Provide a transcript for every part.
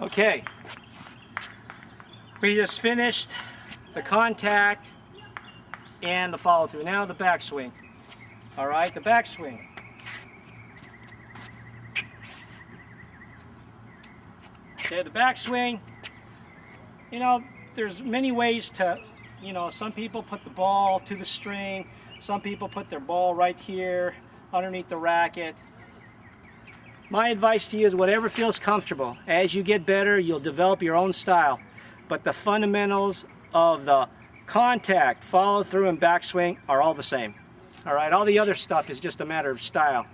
Okay, we just finished the contact and the follow through. Now the backswing. All right, the backswing. Okay, the backswing, you know, there's many ways to, some people put the ball to the string, some people put their ball right here underneath the racket. My advice to you is whatever feels comfortable. As you get better, you'll develop your own style. But the fundamentals of the contact, follow through, and backswing are all the same. All right, all the other stuff is just a matter of style.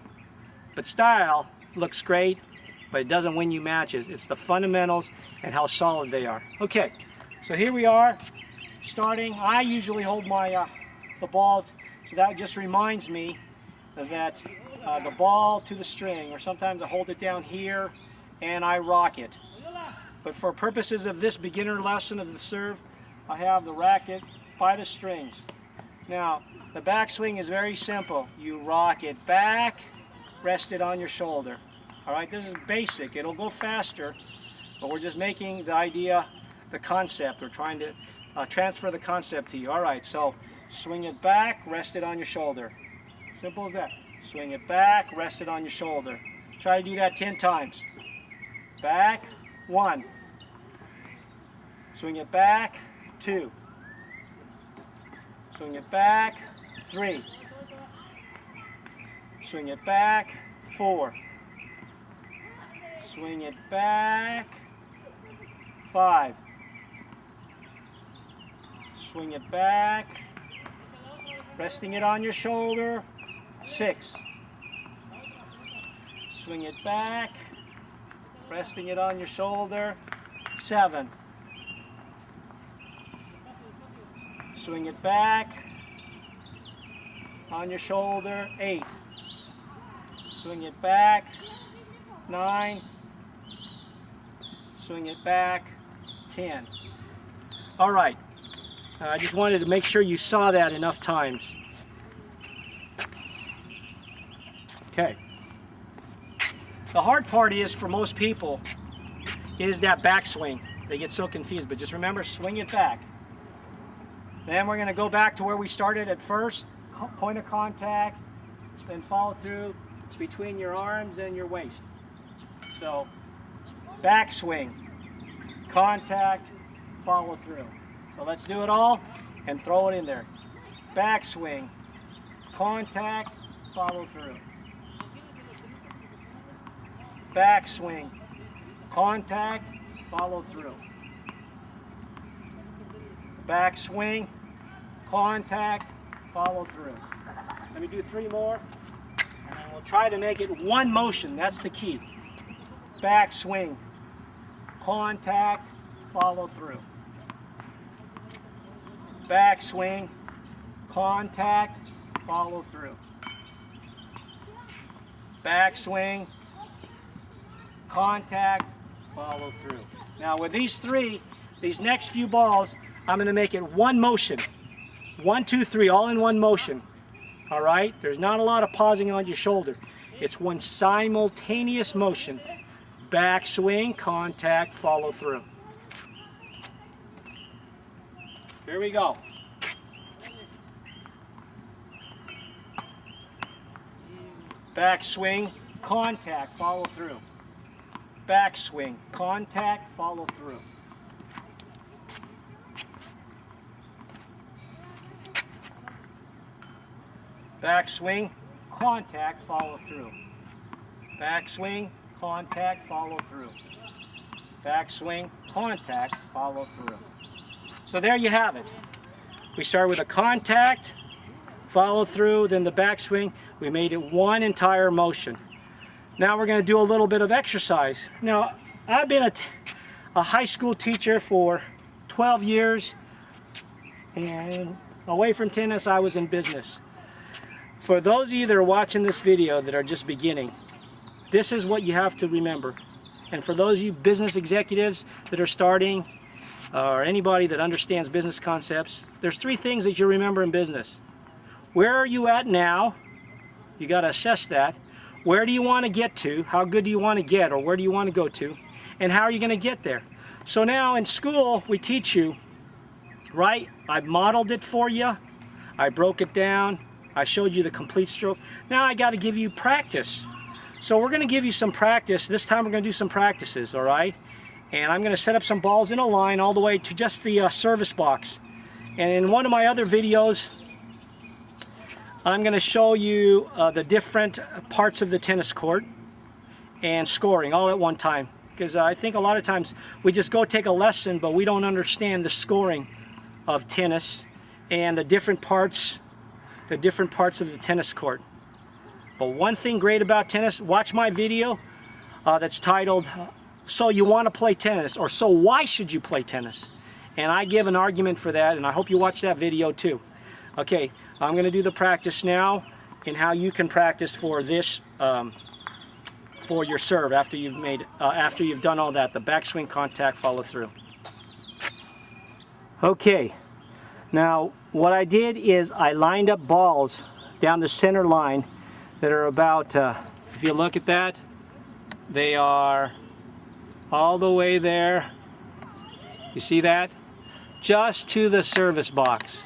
But style looks great, but it doesn't win you matches. It's the fundamentals and how solid they are. Okay, so here we are, starting. I usually hold my the ball, so that just reminds me that the ball to the string, or sometimes I hold it down here and I rock it. But for purposes of this beginner lesson of the serve, I have the racket by the strings. Now, the backswing is very simple. You rock it back, rest it on your shoulder. All right, this is basic. It'll go faster, but we're just making the idea, the concept. We're trying to transfer the concept to you. All right, so swing it back, rest it on your shoulder. Simple as that. Swing it back, rest it on your shoulder. Try to do that 10 times. Back, 1. Swing it back, 2. Swing it back, 3. Swing it back, 4. Swing it back, 5. Swing it back, resting it on your shoulder, 6. Swing it back, resting it on your shoulder, 7. Swing it back, on your shoulder, 8. Swing it back, 9. Swing it back, 10. All right, I just wanted to make sure you saw that enough times. Okay. The hard part is, for most people, is that backswing. They get so confused, but just remember, swing it back. Then we're going to go back to where we started at first, point of contact, then follow through between your arms and your waist. So, backswing, contact, follow through. So let's do it all and throw it in there. Backswing, contact, follow through. Backswing, contact, follow through. Backswing, contact, follow through. Let me do 3 more, and we'll try to make it one motion. That's the key. Backswing, contact, follow through. Backswing, contact, follow through. Backswing, contact, follow through. Now with these 3, these next few balls, I'm going to make it one motion. 1, 2, 3, all in one motion. All right? There's not a lot of pausing on your shoulder. It's one simultaneous motion. Backswing, contact, follow through. Here we go. Backswing, contact, follow through. Backswing, contact, follow through. Backswing, contact, follow through. Backswing, contact, follow through. Backswing, contact, follow through. So there you have it. We start with a contact, follow through, then the backswing. We made it one entire motion. Now we're going to do a little bit of exercise. Now, I've been a high school teacher for 12 years, and away from tennis, I was in business. For those of you that are watching this video that are just beginning, this is what you have to remember. And for those of you business executives that are starting, or anybody that understands business concepts, there's 3 things that you remember in business. Where are you at now? You got to assess that. Where do you want to get to? How good do you want to get, or where do you want to go to? and how are you going to get there. So now in school we teach you, right? I modeled it for you, I broke it down, I showed you the complete stroke. Now I got to give you practice. So we're going to give you some practice. This time we're going to do some practices, all right? And I'm going to set up some balls in a line all the way to just the service box. And in one of my other videos, I'm going to show you the different parts of the tennis court and scoring all at one time. Because I think a lot of times we just go take a lesson, but we don't understand the scoring of tennis and the different parts of the tennis court. But one thing great about tennis, watch my video that's titled, So You Want to Play Tennis, or So Why Should You Play Tennis? And I give an argument for that, and I hope you watch that video too. Okay, I'm going to do the practice now and how you can practice for this, for your serve after you've done all that, the backswing, contact, follow through. Okay, now what I did is I lined up balls down the center line that are about, if you look at that, they are all the way there. You see that? Just to the service box.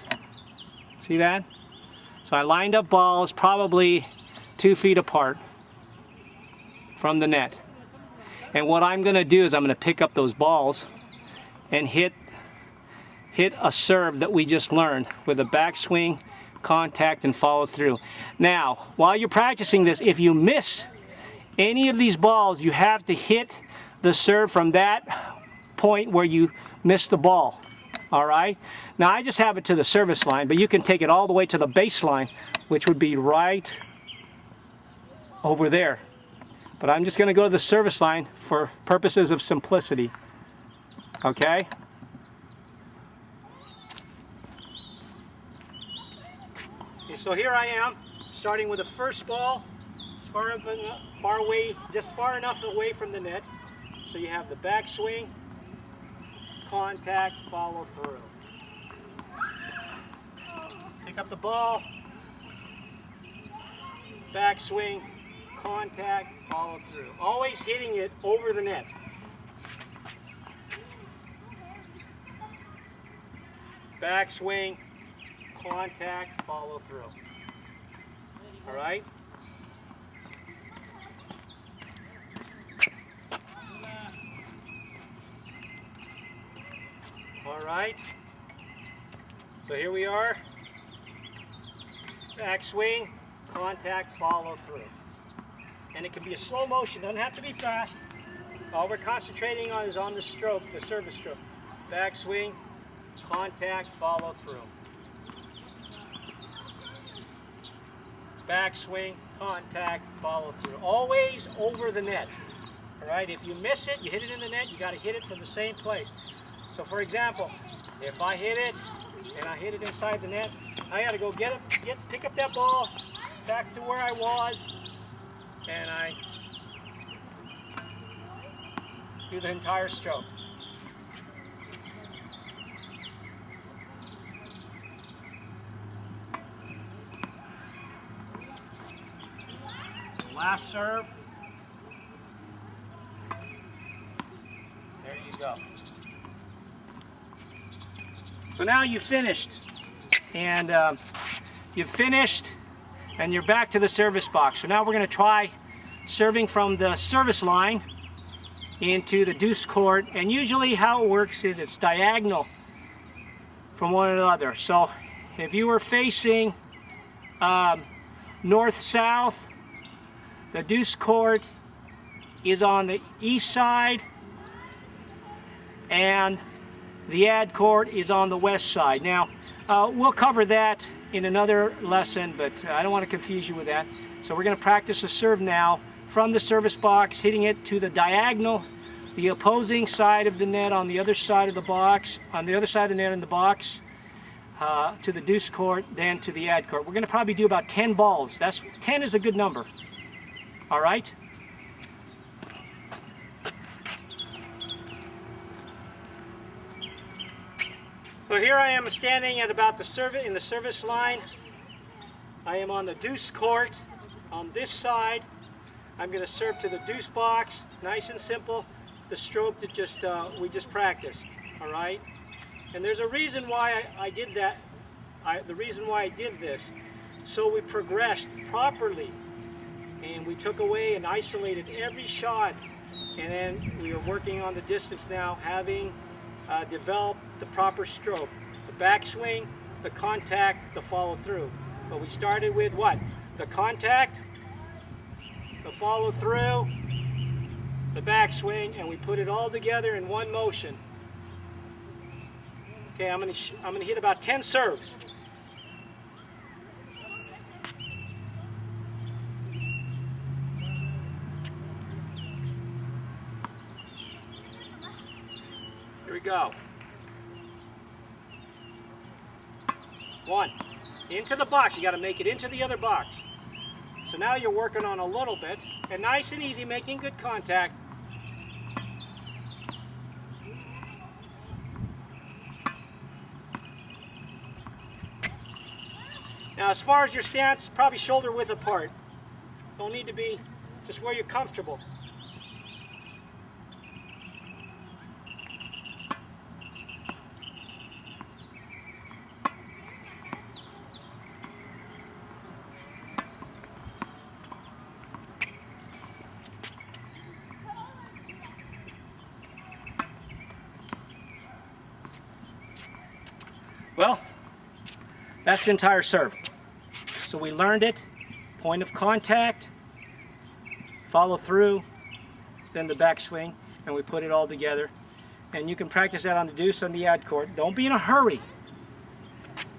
See that? So I lined up balls probably 2 feet apart from the net. And what I'm going to do is I'm going to pick up those balls and hit a serve that we just learned with a backswing, contact, and follow through. Now, while you're practicing this, if you miss any of these balls, you have to hit the serve from that point where you missed the ball. All right? Now I just have it to the service line, but you can take it all the way to the baseline, which would be right over there. But I'm just going to go to the service line for purposes of simplicity. Okay? So here I am, starting with the first ball, just far enough away from the net. So you have the backswing, contact, follow through. Pick up the ball, backswing, contact, follow through. Always hitting it over the net. Backswing, contact, follow through. All right? All right. So here we are. Backswing, contact, follow through. And it can be a slow motion, doesn't have to be fast. All we're concentrating on is on the stroke, the service stroke. Backswing, contact, follow through. Backswing, contact, follow through. Always over the net. All right, if you miss it, you hit it in the net, you got to hit it from the same place. So for example, if I hit it and I hit it inside the net, I got to go pick up that ball back to where I was, and I do the entire stroke. Last serve. There you go. So now you've finished, and you're back to the service box. So now we're going to try serving from the service line into the deuce court, and usually how it works is it's diagonal from one another. So if you were facing north-south, the deuce court is on the east side, and the ad court is on the west side. Now, we'll cover that in another lesson, but I don't want to confuse you with that. So we're going to practice a serve now from the service box, hitting it to the diagonal, the opposing side of the net on the other side of the box, on the other side of the net in the box, to the deuce court, then to the ad court. We're going to probably do about 10 balls. 10 is a good number. All right? So here I am standing at about in the service line. I am on the deuce court on this side. I'm going to serve to the deuce box, nice and simple. the stroke that we just practiced, all right? And there's a reason why I did that. The reason why I did this, so we progressed properly, and we took away and isolated every shot, and then we are working on the distance now, having developed the proper stroke, the backswing, the contact, the follow through. But we started with what? The contact, the follow through, the backswing, and we put it all together in one motion. Okay, I'm gonna hit about 10 serves. Here we go. 1. Into the box. You got to make it into the other box. So now you're working on a little bit, and nice and easy, making good contact. Now, as far as your stance, probably shoulder width apart. Don't need to be, just where you're comfortable. Well, that's the entire serve. So we learned it, point of contact, follow through, then the backswing, and we put it all together. And you can practice that on the deuce on the ad court. Don't be in a hurry.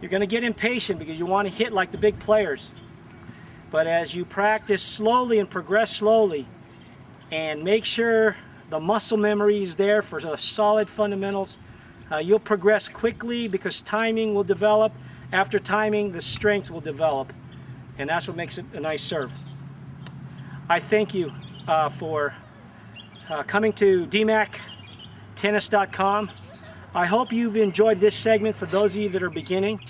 You're going to get impatient because you want to hit like the big players. But as you practice slowly and progress slowly, and make sure the muscle memory is there for the solid fundamentals, you'll progress quickly because timing will develop. After timing, the strength will develop, and that's what makes it a nice serve. I thank you for coming to DMACTennis.com. I hope you've enjoyed this segment for those of you that are beginning.